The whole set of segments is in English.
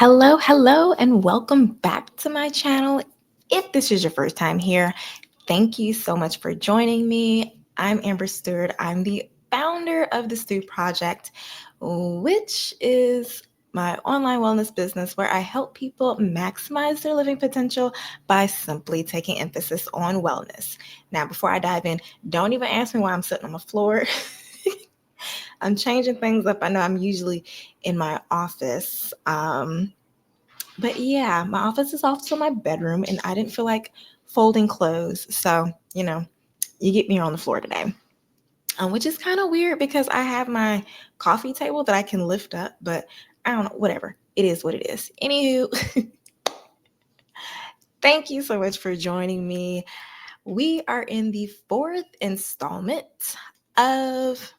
Hello, and welcome back to my channel. If this is your first time here, thank you so much for joining me. I'm Amber Stewart. I'm the founder of the Stew Project, which is my online wellness business where I help people maximize their living potential by simply taking emphasis on wellness. Now, before I dive in, don't even ask me why I'm sitting on the floor. I'm changing things up. I know I'm usually in my office. But yeah, my office is also my bedroom, and I didn't feel like folding clothes. So, you get me on the floor today, which is kind of weird because I have my coffee table that I can lift up, but I don't know, whatever. It is what it is. Anywho, thank you so much for joining me. We are in the fourth installment of.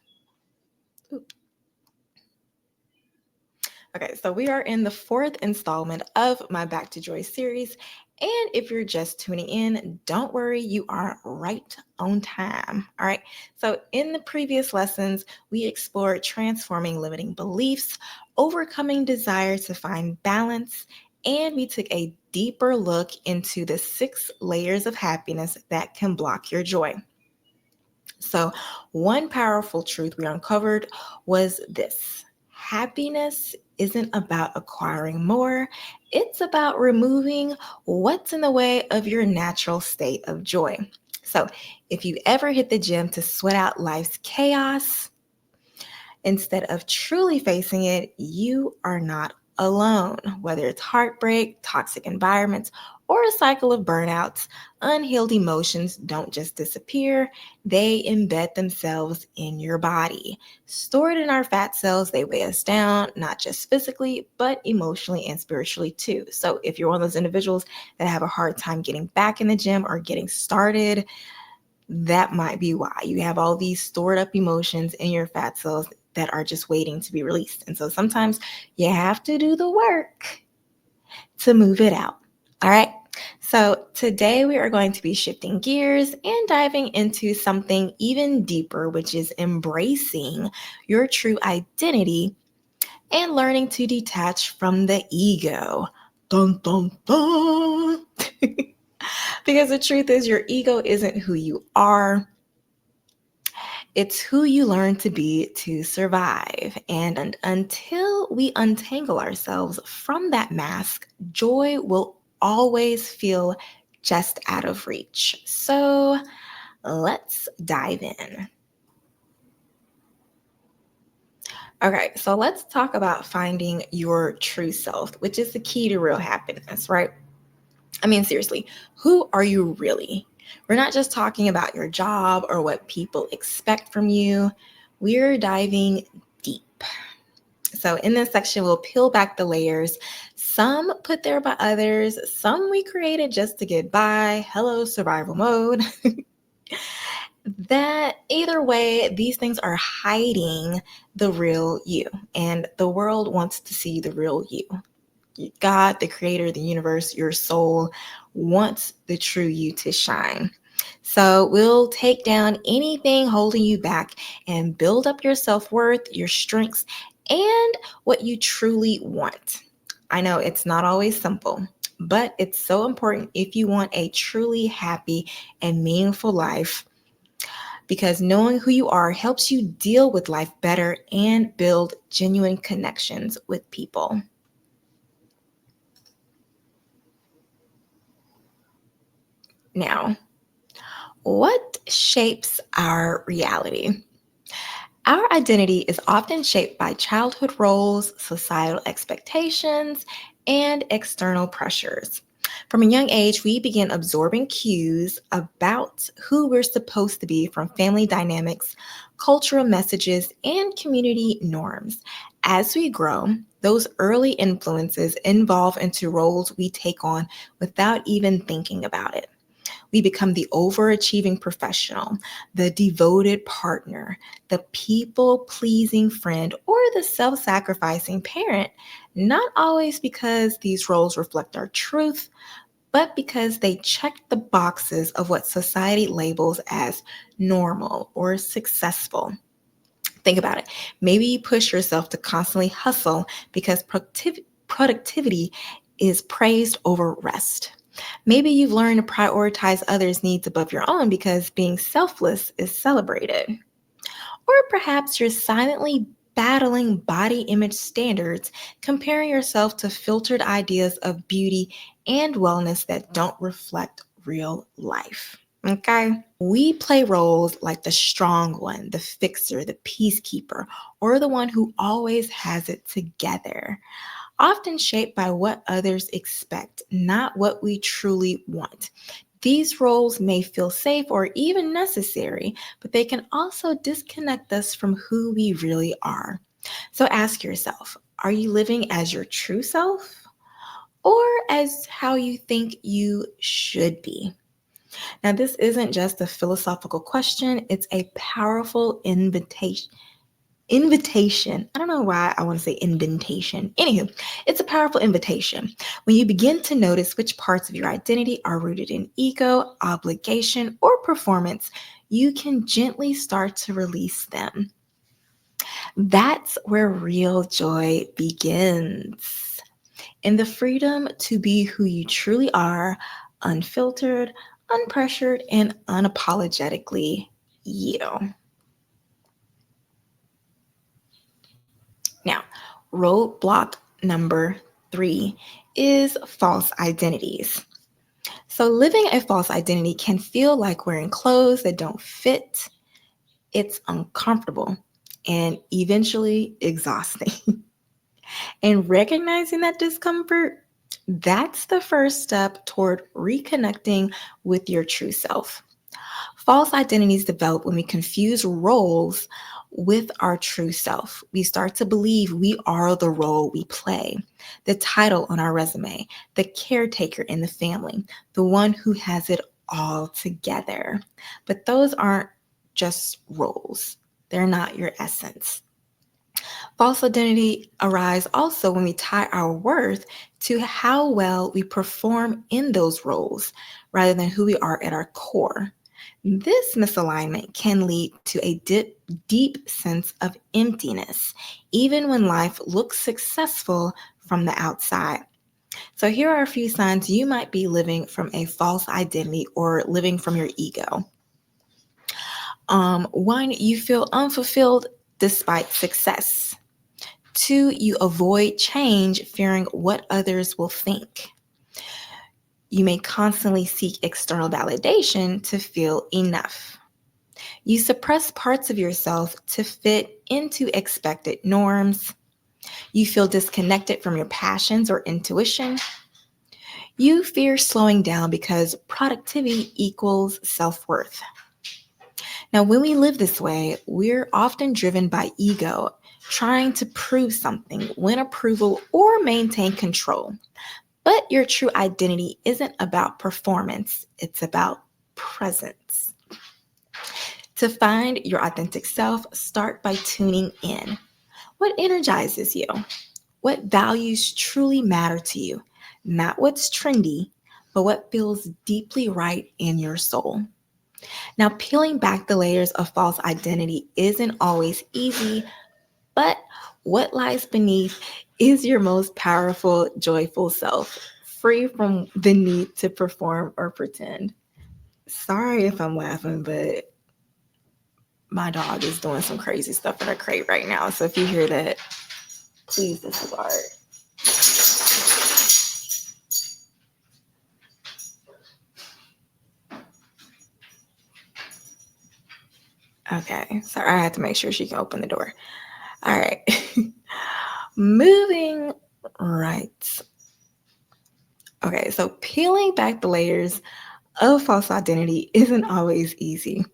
Okay, so we are in the fourth installment of my Back to Joy series. And if you're just tuning in, don't worry, you are right on time. All right. So, in the previous lessons, we explored transforming limiting beliefs, overcoming desire to find balance, and we took a deeper look into the 6 layers of happiness that can block your joy. So, one powerful truth we uncovered was this: happiness isn't about acquiring more, it's about removing what's in the way of your natural state of joy. So, if you ever hit the gym to sweat out life's chaos, instead of truly facing it, you are not alone. Whether it's heartbreak, toxic environments, or a cycle of burnouts, unhealed emotions don't just disappear, they embed themselves in your body. Stored in our fat cells, they weigh us down, not just physically, but emotionally and spiritually too. So if you're one of those individuals that have a hard time getting back in the gym or getting started, that might be why. You have all these stored up emotions in your fat cells that are just waiting to be released. And so sometimes you have to do the work to move it out. All right. So today we are going to be shifting gears and diving into something even deeper, which is embracing your true identity and learning to detach from the ego. Dun, dun, dun. Because the truth is, your ego isn't who you are. It's who you learn to be to survive. And until we untangle ourselves from that mask, joy will always feel just out of reach. So let's dive in. Okay, so let's talk about finding your true self, which is the key to real happiness, right? I mean, seriously, who are you really? We're not just talking about your job or what people expect from you. We're diving deep. So in this section, we'll peel back the layers. Some put there by others, some we created just to get by. Hello, survival mode. That either way, these things are hiding the real you, and the world wants to see the real you. God, the creator, the universe, your soul wants the true you to shine. So we'll take down anything holding you back and build up your self-worth, your strengths, and what you truly want. I know it's not always simple, but it's so important if you want a truly happy and meaningful life, because knowing who you are helps you deal with life better and build genuine connections with people. Now, what shapes our reality? Our identity is often shaped by childhood roles, societal expectations, and external pressures. From a young age, we begin absorbing cues about who we're supposed to be from family dynamics, cultural messages, and community norms. As we grow, those early influences evolve into roles we take on without even thinking about it. We become the overachieving professional, the devoted partner, the people pleasing friend, or the self sacrificing parent, not always because these roles reflect our truth, but because they check the boxes of what society labels as normal or successful. Think about it. Maybe you push yourself to constantly hustle because productivity is praised over rest. Maybe you've learned to prioritize others' needs above your own because being selfless is celebrated. Or perhaps you're silently battling body image standards, comparing yourself to filtered ideas of beauty and wellness that don't reflect real life. Okay? We play roles like the strong one, the fixer, the peacekeeper, or the one who always has it together, often shaped by what others expect, not what we truly want. These roles may feel safe or even necessary, but they can also disconnect us from who we really are. So ask yourself, are you living as your true self or as how you think you should be? Now, this isn't just a philosophical question, it's a powerful invitation. I don't know why I want to say invitation. Anywho, it's a powerful invitation. When you begin to notice which parts of your identity are rooted in ego, obligation, or performance, you can gently start to release them. That's where real joy begins. In the freedom to be who you truly are, unfiltered, unpressured, and unapologetically you. Now, roadblock number 3 is false identities. So, living a false identity can feel like wearing clothes that don't fit. It's uncomfortable and eventually exhausting. And recognizing that discomfort, that's the first step toward reconnecting with your true self. False identities develop when we confuse roles with our true self. We start to believe we are the role we play, the title on our resume, the caretaker in the family, the one who has it all together. But those aren't just roles, they're not your essence. False identity arise also when we tie our worth to how well we perform in those roles rather than who we are at our core. This misalignment can lead to a deep sense of emptiness, even when life looks successful from the outside. So, here are a few signs you might be living from a false identity or living from your ego. One, you feel unfulfilled despite success. Two, you avoid change, fearing what others will think. You may constantly seek external validation to feel enough. You suppress parts of yourself to fit into expected norms. You feel disconnected from your passions or intuition. You fear slowing down because productivity equals self-worth. Now, when we live this way, we're often driven by ego, trying to prove something, win approval, or maintain control. But your true identity isn't about performance, it's about presence. To find your authentic self, start by tuning in. What energizes you? What values truly matter to you? Not what's trendy, but what feels deeply right in your soul. Now, peeling back the layers of false identity isn't always easy, but what lies beneath is your most powerful, joyful self, free from the need to perform or pretend. Sorry if I'm laughing, but my dog is doing some crazy stuff in her crate right now. So if you hear that, please disregard. Okay, sorry, I had to make sure she can open the door. All right. Moving right. Okay, so peeling back the layers of false identity isn't always easy,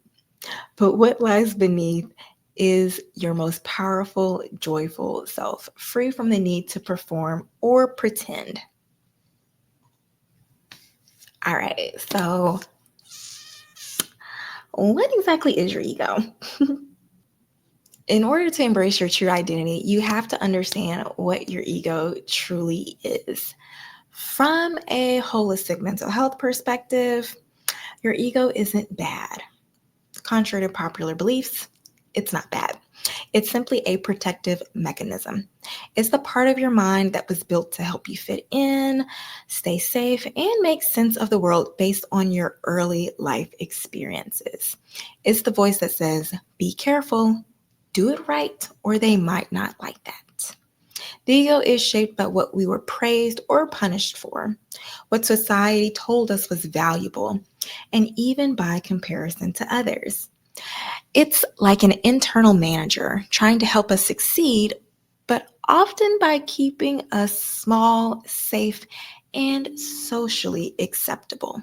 but what lies beneath is your most powerful, joyful self, free from the need to perform or pretend. All right, so what exactly is your ego? In order to embrace your true identity, you have to understand what your ego truly is. From a holistic mental health perspective, your ego isn't bad. Contrary to popular beliefs, it's not bad. It's simply a protective mechanism. It's the part of your mind that was built to help you fit in, stay safe, and make sense of the world based on your early life experiences. It's the voice that says, be careful, do it right, or they might not like that. The ego is shaped by what we were praised or punished for, what society told us was valuable, and even by comparison to others. It's like an internal manager trying to help us succeed, but often by keeping us small, safe, and socially acceptable.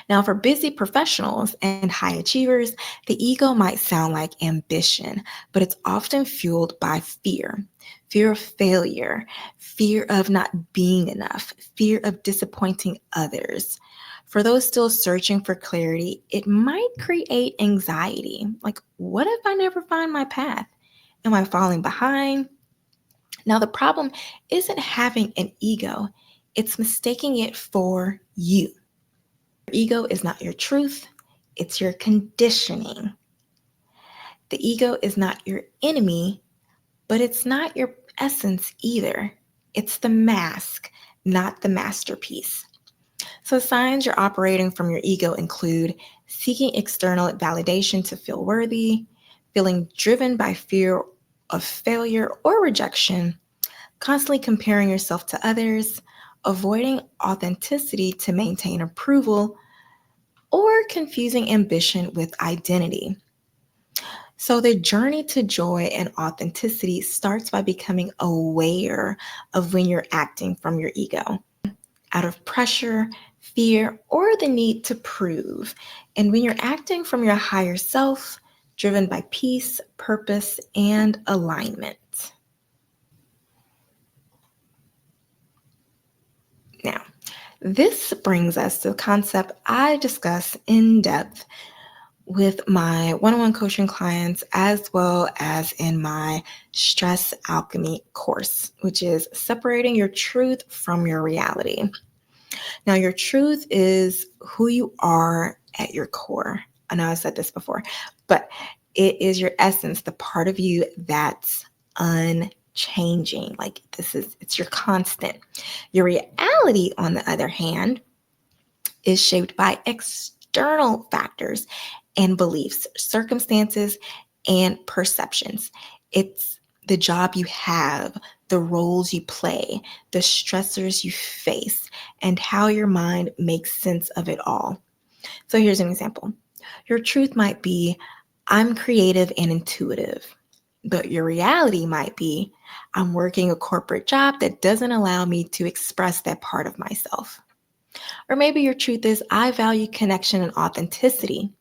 Now, for busy professionals and high achievers, the ego might sound like ambition, but it's often fueled by fear of failure, fear of not being enough, fear of disappointing others. For those still searching for clarity, it might create anxiety. Like, what if I never find my path? Am I falling behind? Now, the problem isn't having an ego, it's mistaking it for you. Your ego is not your truth, it's your conditioning. The ego is not your enemy, but it's not your essence either. It's the mask, not the masterpiece. So, signs you're operating from your ego include seeking external validation to feel worthy, feeling driven by fear of failure or rejection, constantly comparing yourself to others, avoiding authenticity to maintain approval, or confusing ambition with identity. So, the journey to joy and authenticity starts by becoming aware of when you're acting from your ego, out of pressure, fear, or the need to prove. And when you're acting from your higher self, driven by peace, purpose, and alignment. Now, this brings us to the concept I discuss in depth with my one-on-one coaching clients as well as in my Stress Alchemy course, which is separating your truth from your reality. Now, your truth is who you are at your core. I know I said this before, but it is your essence, the part of you that's unchanging. Like it's your constant. Your reality, on the other hand, is shaped by external factors and beliefs, circumstances, and perceptions. It's the job you have, the roles you play, the stressors you face, and how your mind makes sense of it all. So here's an example. Your truth might be, I'm creative and intuitive, but your reality might be, I'm working a corporate job that doesn't allow me to express that part of myself. Or maybe your truth is, I value connection and authenticity.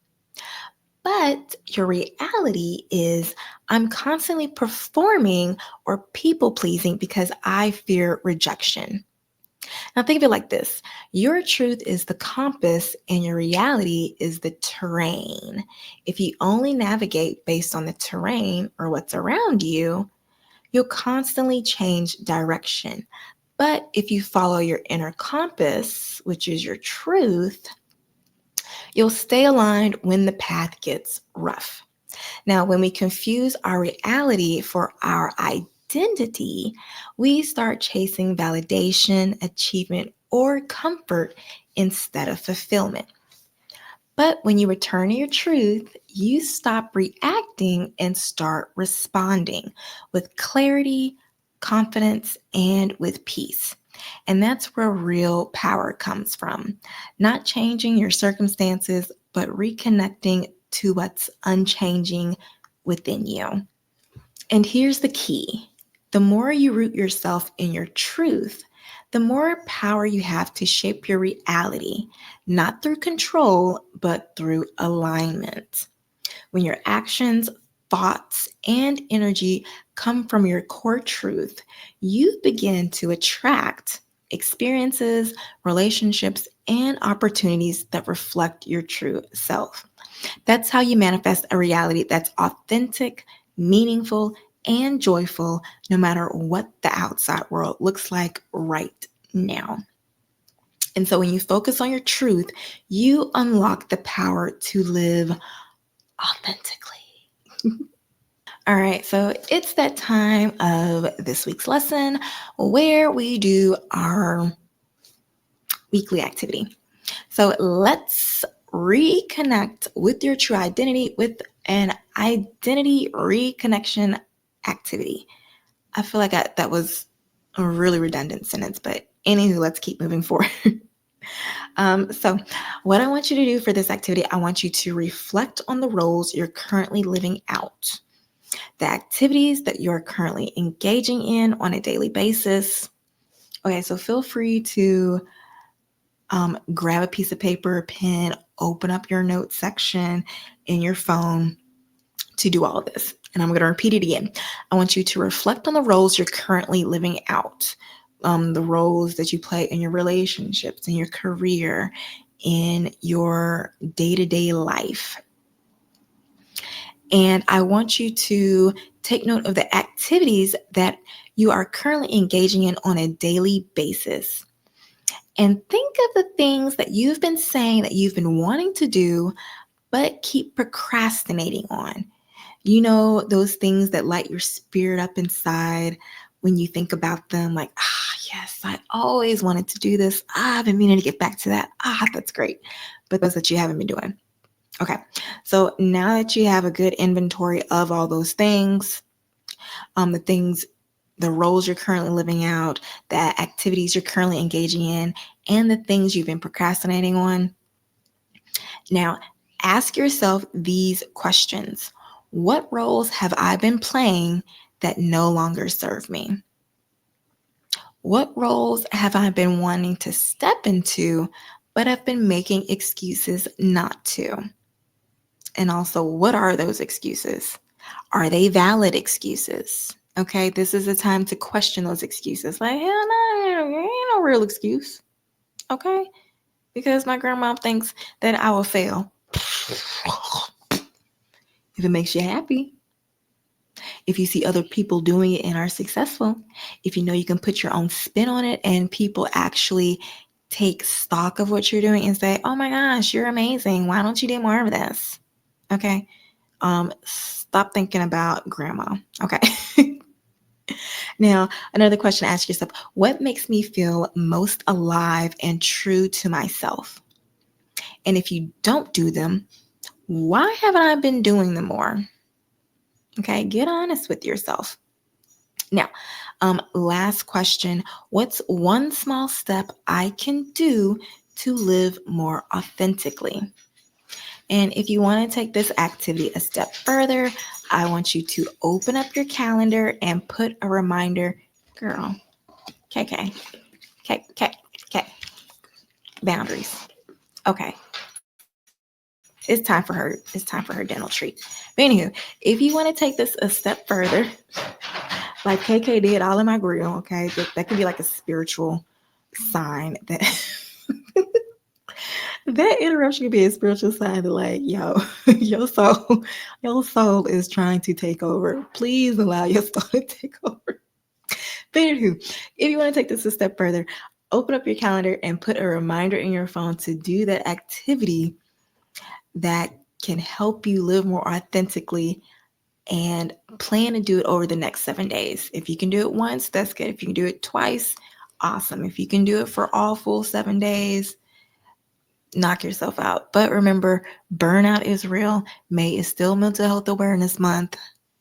But your reality is, I'm constantly performing or people pleasing because I fear rejection. Now, think of it like this: your truth is the compass, and your reality is the terrain. If you only navigate based on the terrain or what's around you, you'll constantly change direction. But if you follow your inner compass, which is your truth, you'll stay aligned when the path gets rough. Now, when we confuse our reality for our identity, we start chasing validation, achievement, or comfort instead of fulfillment. But when you return to your truth, you stop reacting and start responding with clarity, confidence, and with peace. And that's where real power comes from. Not changing your circumstances, but reconnecting to what's unchanging within you. And here's the key: the more you root yourself in your truth, the more power you have to shape your reality, not through control, but through alignment. When your actions, thoughts, and energy come from your core truth, you begin to attract experiences, relationships, and opportunities that reflect your true self. That's how you manifest a reality that's authentic, meaningful, and joyful, no matter what the outside world looks like right now. And so when you focus on your truth, you unlock the power to live authentically. All right, so it's that time of this week's lesson where we do our weekly activity. So let's reconnect with your true identity with an identity reconnection activity. I feel like that was a really redundant sentence, but anywho, let's keep moving forward. So what I want you to do for this activity, I want you to reflect on the roles you're currently living out, the activities that you're currently engaging in on a daily basis. Okay, so feel free to grab a piece of paper, a pen, open up your notes section in your phone to do all of this. And I'm going to repeat it again. I want you to reflect on the roles you're currently living out, the roles that you play in your relationships, in your career, in your day-to-day life. And I want you to take note of the activities that you are currently engaging in on a daily basis. And think of the things that you've been saying that you've been wanting to do, but keep procrastinating on. You know, those things that light your spirit up inside when you think about them, like, yes, I always wanted to do this. I've been meaning to get back to that. That's great. But those that you haven't been doing. Okay, so now that you have a good inventory of all those things, the roles you're currently living out, the activities you're currently engaging in, and the things you've been procrastinating on, now ask yourself these questions. What roles have I been playing that no longer serve me? What roles have I been wanting to step into, but have been making excuses not to? And also, what are those excuses? Are they valid excuses? Okay, this is a time to question those excuses. Like, hell no, ain't no real excuse. Okay, because my grandma thinks that I will fail. If it makes you happy, if you see other people doing it and are successful, if you know you can put your own spin on it and people actually take stock of what you're doing and say, oh my gosh, you're amazing. Why don't you do more of this? Okay. Stop thinking about grandma. Okay. Now, another question to ask yourself, what makes me feel most alive and true to myself? And if you don't do them, why haven't I been doing them more? Okay, get honest with yourself. Now, last question, what's one small step I can do to live more authentically? And if you want to take this activity a step further, I want you to open up your calendar and put a reminder, girl, KK, boundaries. Okay. It's time for her. It's time for her dental treat. But anywho, if you want to take this a step further, like KK did all in my grill, okay, that could be like a spiritual sign that that interruption could be a spiritual sign that, like, yo, your soul is trying to take over. Please allow your soul to take over. But anywho, if you want to take this a step further, open up your calendar and put a reminder in your phone to do that activity that can help you live more authentically, and plan to do it over the next 7 days. If you can do it once, that's good. If you can do it twice, awesome. If you can do it for all full 7 days, knock yourself out. But remember, burnout is real. May is still Mental Health Awareness Month.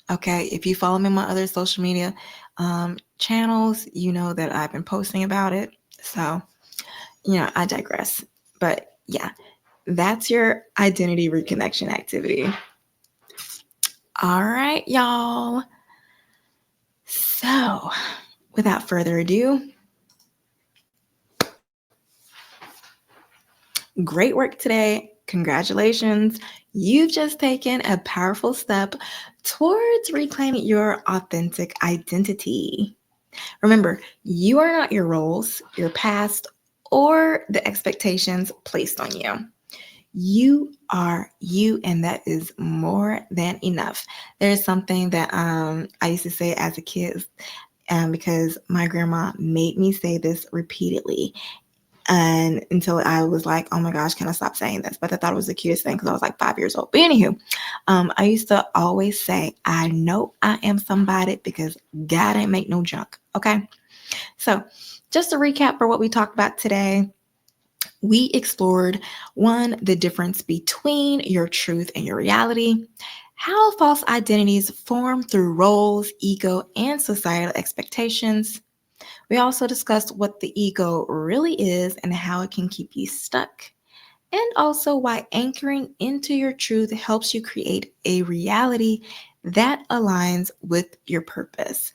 Okay, if you follow me on my other social media channels, you know that I've been posting about it. So, I digress. But yeah, that's your identity reconnection activity. All right, y'all. So, without further ado, great work today. Congratulations. You've just taken a powerful step towards reclaiming your authentic identity. Remember, you are not your roles, your past, or the expectations placed on you. You are you, and that is more than enough. There's something that I used to say as a kid, because my grandma made me say this repeatedly. And until I was like, oh my gosh, can I stop saying this? But I thought it was the cutest thing because I was like 5 years old. But anywho, I used to always say, I know I am somebody because God ain't make no junk. Okay. So just to recap for what we talked about today, we explored one, the difference between your truth and your reality, how false identities form through roles, ego, and societal expectations. We also discussed what the ego really is and how it can keep you stuck, and also why anchoring into your truth helps you create a reality that aligns with your purpose.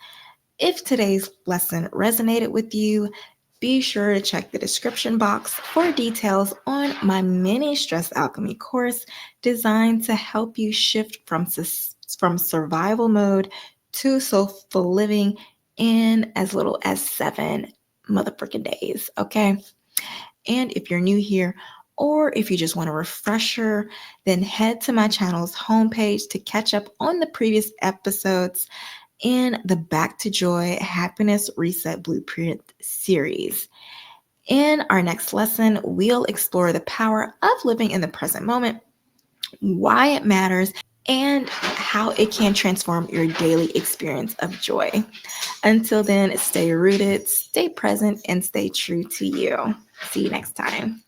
If today's lesson resonated with you, be sure to check the description box for details on my mini stress alchemy course designed to help you shift from survival mode to soulful living in as little as 7 motherfucking days. Okay. And if you're new here, or if you just want a refresher, then head to my channel's homepage to catch up on the previous episodes in the Back to Joy Happiness Reset Blueprint series. In our next lesson, we'll explore the power of living in the present moment, why it matters, and how it can transform your daily experience of joy. Until then, stay rooted, stay present, and stay true to you. See you next time.